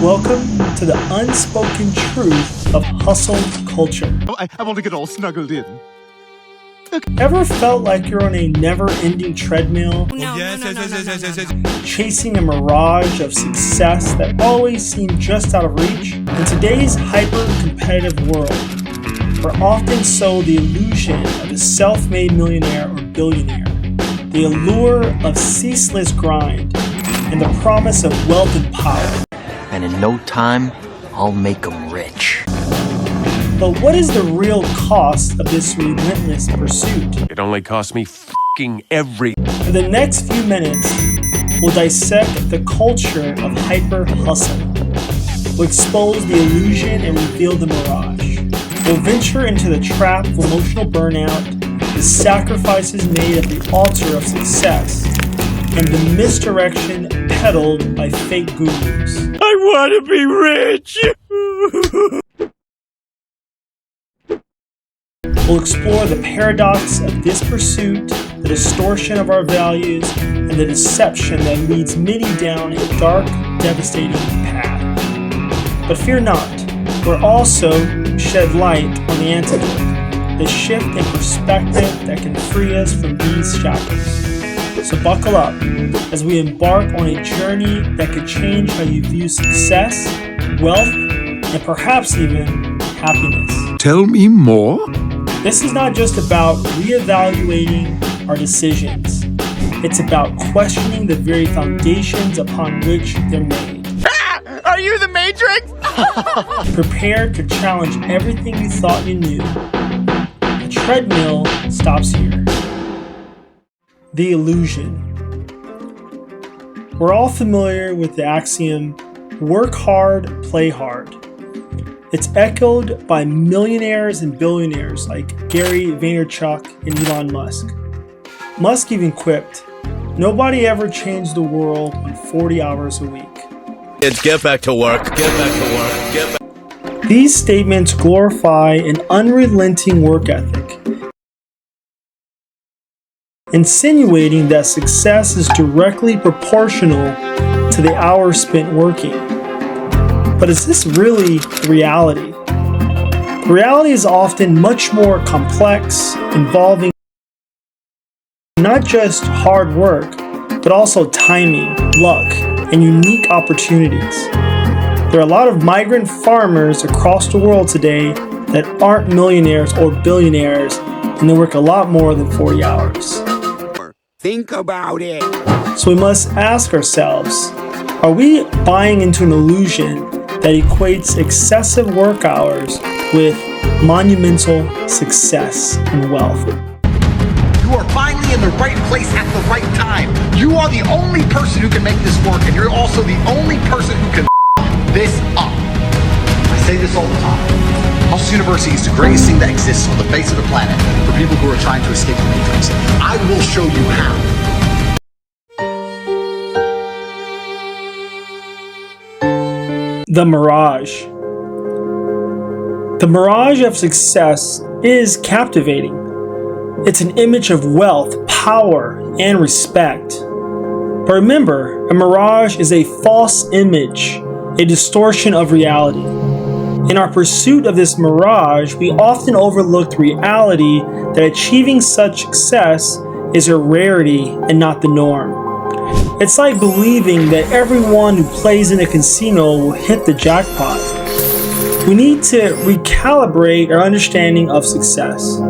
Welcome to the unspoken truth of hustle culture. I want to get all snuggled in. Ever felt like you're on a never-ending treadmill? Yes. Chasing a mirage of success that always seemed just out of reach? In today's hyper-competitive world, we're often sold the illusion of a self-made millionaire or billionaire, the allure of ceaseless grind, and the promise of wealth and power. And in no time, I'll make them rich. But what is the real cost of this relentless pursuit? It only cost me f***ing every... For the next few minutes, we'll dissect the culture of hyper-hustle. We'll expose the illusion and reveal the mirage. We'll venture into the trap of emotional burnout, the sacrifices made at the altar of success, and the misdirection peddled by fake gurus. I want to be rich! We'll explore the paradox of this pursuit, the distortion of our values, and the deception that leads many down a dark, devastating path. But fear not, we'll also shed light on the antidote, the shift in perspective that can free us from these shackles. So buckle up as we embark on a journey that could change how you view success, wealth, and perhaps even happiness. Tell me more? This is not just about reevaluating our decisions. It's about questioning the very foundations upon which they're made. Are you the Matrix? Prepared to challenge everything you thought you knew. The treadmill stops here. The illusion. We're all familiar with the axiom, work hard, play hard. It's echoed by millionaires and billionaires like Gary Vaynerchuk and Elon Musk. Musk even quipped, "Nobody ever changed the world in 40 hours a week." Get back to work. Get back. These statements glorify an unrelenting work ethic, insinuating that success is directly proportional to the hours spent working. But is this really reality? Reality is often much more complex, involving not just hard work, but also timing, luck, and unique opportunities. There are a lot of migrant farmers across the world today that aren't millionaires or billionaires, and they work a lot more than 40 hours. Think about it. So we must ask ourselves, are we buying into an illusion that equates excessive work hours with monumental success and wealth? You are finally in the right place at the right time. You are the only person who can make this work, and you're also the only person who can this up. I say this all the time. Hustle University is the greatest thing that exists on the face of the planet for people who are trying to escape the matrix. I will show you how. The mirage. The mirage of success is captivating. It's an image of wealth, power, and respect. But remember, a mirage is a false image, a distortion of reality. In our pursuit of this mirage, we often overlook the reality that achieving such success is a rarity and not the norm. It's like believing that everyone who plays in a casino will hit the jackpot. We need to recalibrate our understanding of success.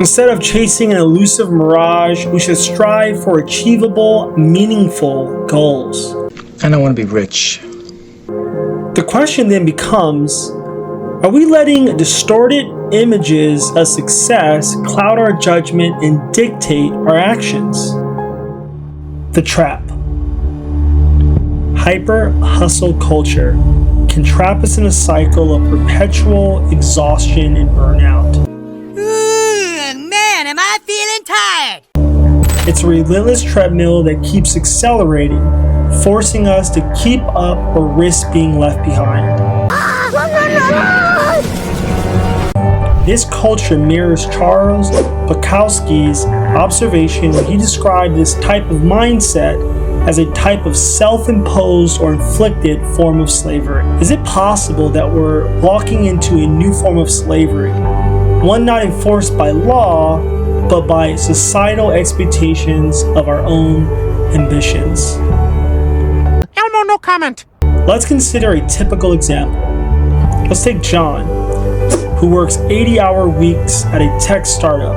Instead of chasing an elusive mirage, we should strive for achievable, meaningful goals. And I want to be rich. The question then becomes, are we letting distorted images of success cloud our judgment and dictate our actions? The trap. Hyper-hustle culture can trap us in a cycle of perpetual exhaustion and burnout. Man, am I feeling tired! It's a relentless treadmill that keeps accelerating, forcing us to keep up or risk being left behind. This culture mirrors Charles Bukowski's observation when he described this type of mindset as a type of self-imposed or inflicted form of slavery. Is it possible that we're walking into a new form of slavery, one not enforced by law, but by societal expectations of our own ambitions? Elmo, no comment. Let's consider a typical example. Let's take John, who works 80-hour weeks at a tech startup,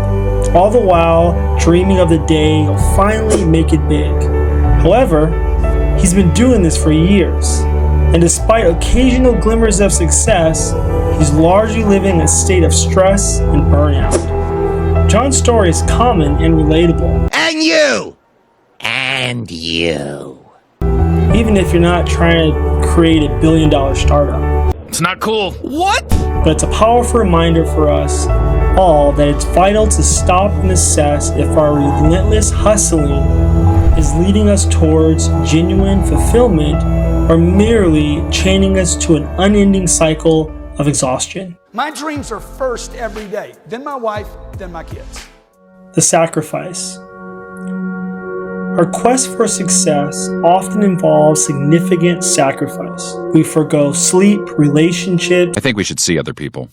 all the while dreaming of the day he'll finally make it big. However, he's been doing this for years, and despite occasional glimmers of success, he's largely living a state of stress and burnout. John's story is common and relatable. And you! And you. Even if you're not trying to create a billion-dollar startup. It's not cool. What? But it's a powerful reminder for us all that it's vital to stop and assess if our relentless hustling is leading us towards genuine fulfillment or merely chaining us to an unending cycle of exhaustion. My dreams are first every day, then my wife, then my kids. The sacrifice. Our quest for success often involves significant sacrifice. We forgo sleep, relationships, I think we should see other people.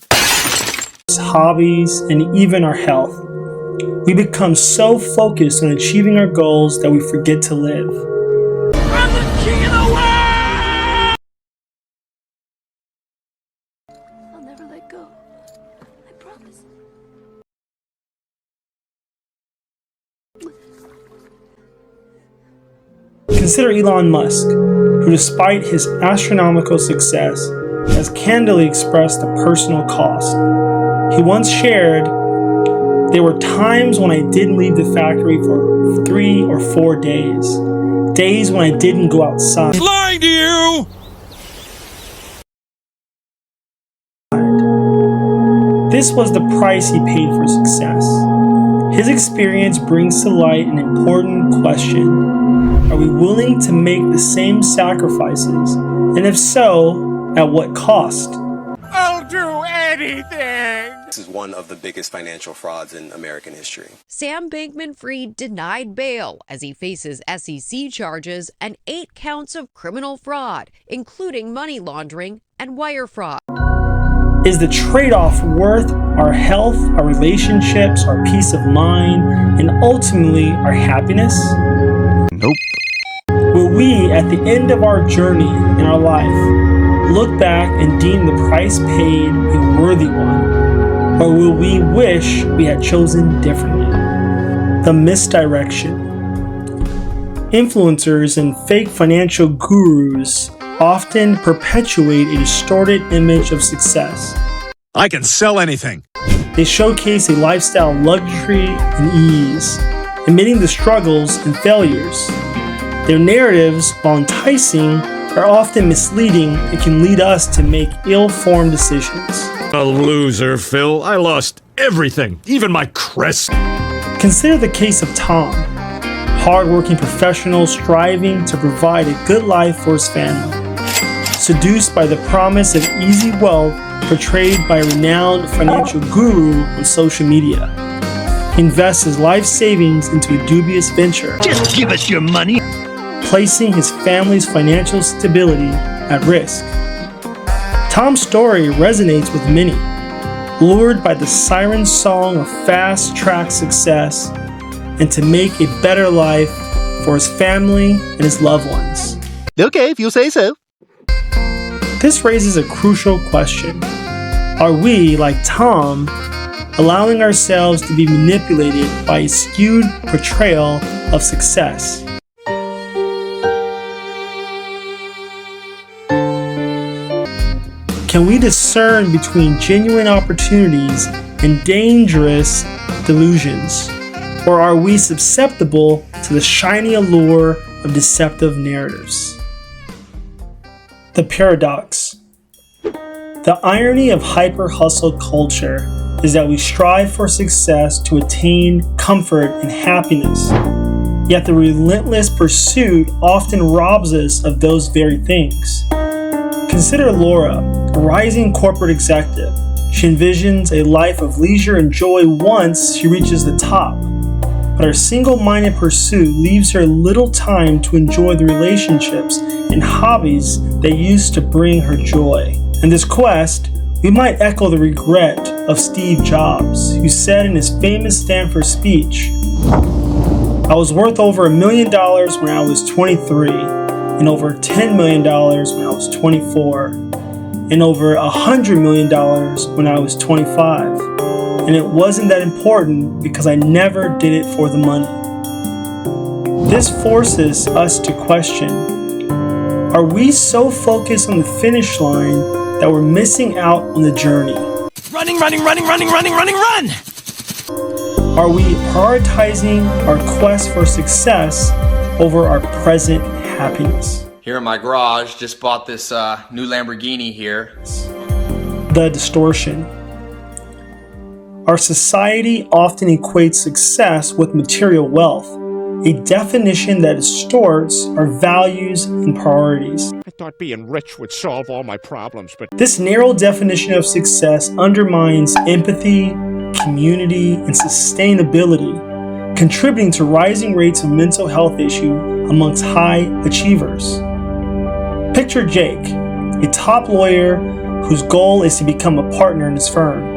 hobbies, and even our health. We become so focused on achieving our goals that we forget to live. I'm the king of the world! I'll never let go. I promise. Consider Elon Musk, who despite his astronomical success, has candidly expressed the personal cost. He once shared, "There were times when I didn't leave the factory for 3 or 4 days. Days when I didn't go outside. Lying to you! This was the price he paid for success." His experience brings to light an important question. Are we willing to make the same sacrifices? And if so, at what cost? I'll do anything! This is one of the biggest financial frauds in American history. Sam Bankman-Fried denied bail as he faces SEC charges and 8 counts of criminal fraud, including money laundering and wire fraud. Is the trade-off worth our health, our relationships, our peace of mind, and ultimately our happiness? Nope. Will we, at the end of our journey in our life, look back and deem the price paid a worthy one? Or will we wish we had chosen differently? The misdirection. Influencers and fake financial gurus often perpetuate a distorted image of success. I can sell anything. They showcase a lifestyle of luxury and ease, admitting the struggles and failures. Their narratives, while enticing, are often misleading and can lead us to make ill-formed decisions. A loser, Phil. I lost everything, even my crest. Consider the case of Tom, hard-working professional striving to provide a good life for his family. Seduced by the promise of easy wealth portrayed by a renowned financial guru on social media, he invests his life savings into a dubious venture. Just give us your money. Placing his family's financial stability at risk. Tom's story resonates with many, lured by the siren song of fast-track success and to make a better life for his family and his loved ones. Okay, if you say so. This raises a crucial question. Are we, like Tom, allowing ourselves to be manipulated by a skewed portrayal of success? Can we discern between genuine opportunities and dangerous delusions? Or are we susceptible to the shiny allure of deceptive narratives? The paradox. The irony of hyper-hustle culture is that we strive for success to attain comfort and happiness. Yet the relentless pursuit often robs us of those very things. Consider Laura, a rising corporate executive. She envisions a life of leisure and joy once she reaches the top. but her single-minded pursuit leaves her little time to enjoy the relationships and hobbies that used to bring her joy. In this quest, we might echo the regret of Steve Jobs, who said in his famous Stanford speech, "I was worth over $1 million when I was 23, and over $10 million when I was 24, and over $100 million when I was 25. And it wasn't that important because I never did it for the money." This forces us to question, are we so focused on the finish line that we're missing out on the journey? Running, running, running, running, running, running, run! Are we prioritizing our quest for success over our present happiness? Here in my garage, just bought this new Lamborghini here. The distortion. Our society often equates success with material wealth, a definition that distorts our values and priorities. I thought being rich would solve all my problems, but this narrow definition of success undermines empathy, community, and sustainability, contributing to rising rates of mental health issues amongst high achievers. Picture Jake, a top lawyer whose goal is to become a partner in his firm.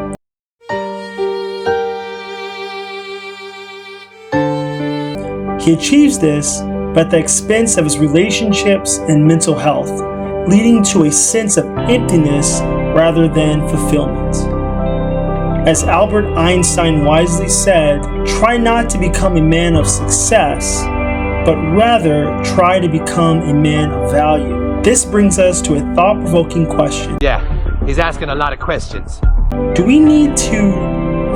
He achieves this, but at the expense of his relationships and mental health, leading to a sense of emptiness rather than fulfillment. As Albert Einstein wisely said, try not to become a man of success, but rather try to become a man of value. This brings us to a thought-provoking question. Yeah, he's asking a lot of questions. Do we need to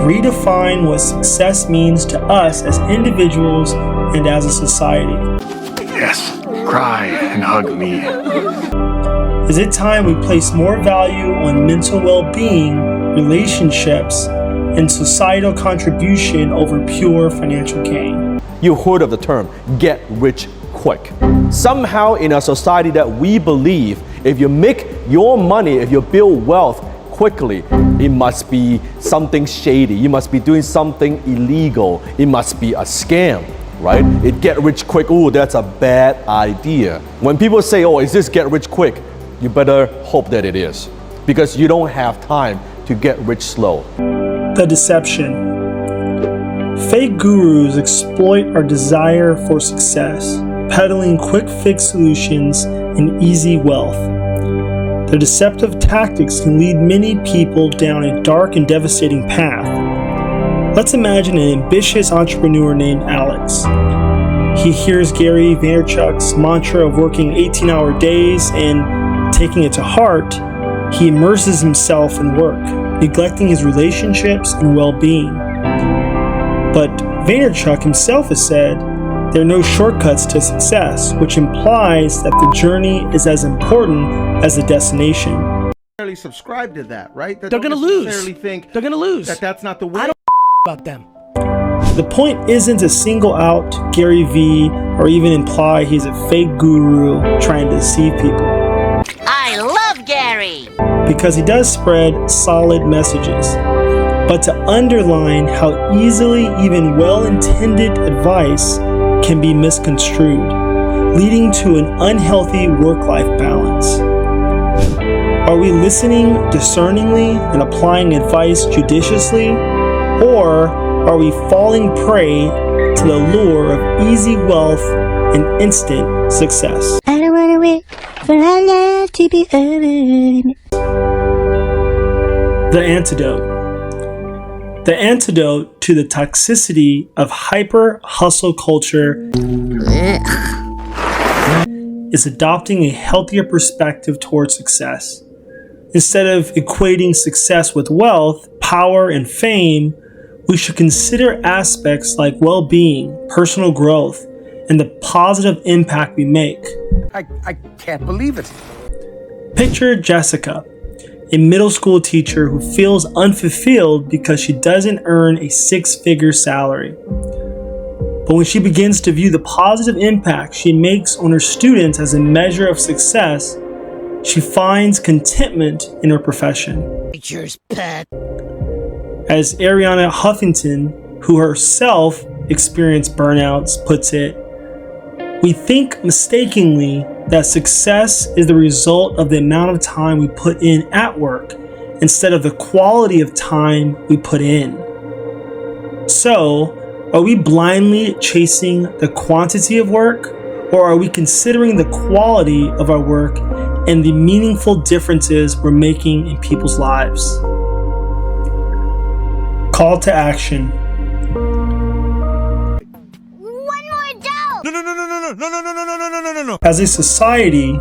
redefine what success means to us as individuals and as a society? Yes, cry and hug me. Is it time we place more value on mental well-being, relationships, and societal contribution over pure financial gain? You heard of the term, get rich quick. Somehow in a society that we believe, if you make your money, if you build wealth quickly, it must be something shady. You must be doing something illegal. It must be a scam, right? It get rich quick, ooh, that's a bad idea. When people say, oh, is this get rich quick? You better hope that it is, because you don't have time to get rich slow. The deception. Fake gurus exploit our desire for success, peddling quick fix solutions and easy wealth. Their deceptive tactics can lead many people down a dark and devastating path. Let's imagine an ambitious entrepreneur named Alex. He hears Gary Vaynerchuk's mantra of working 18-hour days and, taking it to heart, he immerses himself in work, neglecting his relationships and well-being. But Vaynerchuk himself has said, there are no shortcuts to success, which implies that the journey is as important as the destination. Subscribe to that, right? They're gonna lose. They're gonna lose. That's not the way. I don't about them. The point isn't to single out Gary V or even imply he's a fake guru trying to deceive people. I love Gary! Because he does spread solid messages, but to underline how easily even well-intended advice can be misconstrued, leading to an unhealthy work-life balance. Are we listening discerningly and applying advice judiciously, or are we falling prey to the lure of easy wealth and instant success? I don't wanna wait for our love to be over. The antidote. The antidote to the toxicity of hyper-hustle culture is adopting a healthier perspective towards success. Instead of equating success with wealth, power, and fame, we should consider aspects like well-being, personal growth, and the positive impact we make. I can't believe it. Picture Jessica, a middle school teacher who feels unfulfilled because she doesn't earn a six-figure salary. But when she begins to view the positive impact she makes on her students as a measure of success, she finds contentment in her profession. Nature's pet. As Ariana Huffington, who herself experienced burnouts, puts it, we think mistakenly that success is the result of the amount of time we put in at work instead of the quality of time we put in. So, are we blindly chasing the quantity of work, or are we considering the quality of our work and the meaningful differences we're making in people's lives? Call to action. No. As a society,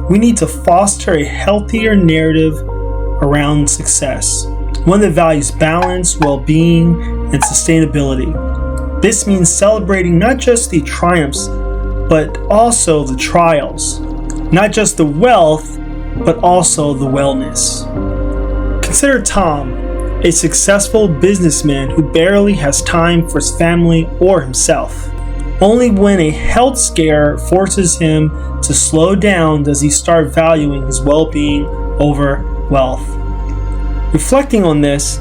we need to foster a healthier narrative around success, one that values balance, well-being, and sustainability. This means celebrating not just the triumphs, but also the trials, not just the wealth, but also the wellness. Consider Tom, a successful businessman who barely has time for his family or himself. Only when a health scare forces him to slow down does he start valuing his well-being over wealth. Reflecting on this,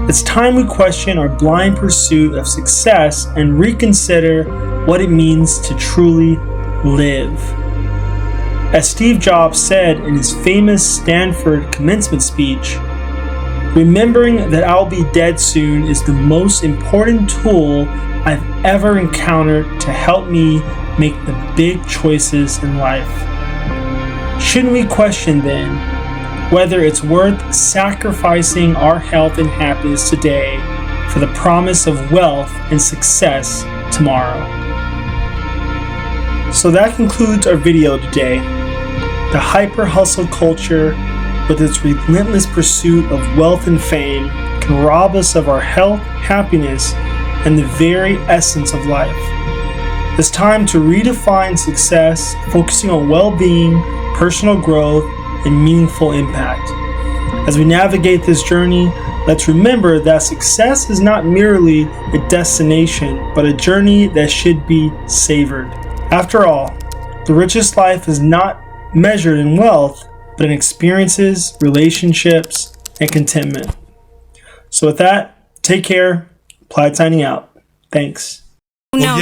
it's time we question our blind pursuit of success and reconsider what it means to truly live. As Steve Jobs said in his famous Stanford commencement speech, remembering that I'll be dead soon is the most important tool I've ever encountered to help me make the big choices in life. Shouldn't we question then whether it's worth sacrificing our health and happiness today for the promise of wealth and success tomorrow? So that concludes our video today. The hyper-hustle culture, with its relentless pursuit of wealth and fame, can rob us of our health, happiness, and the very essence of life. It's time to redefine success, focusing on well-being, personal growth, and meaningful impact. As we navigate this journey, let's remember that success is not merely a destination, but a journey that should be savored. After all, the richest life is not measured in wealth, but in experiences, relationships, and contentment. So with that, take care. Applied signing out. Thanks. No.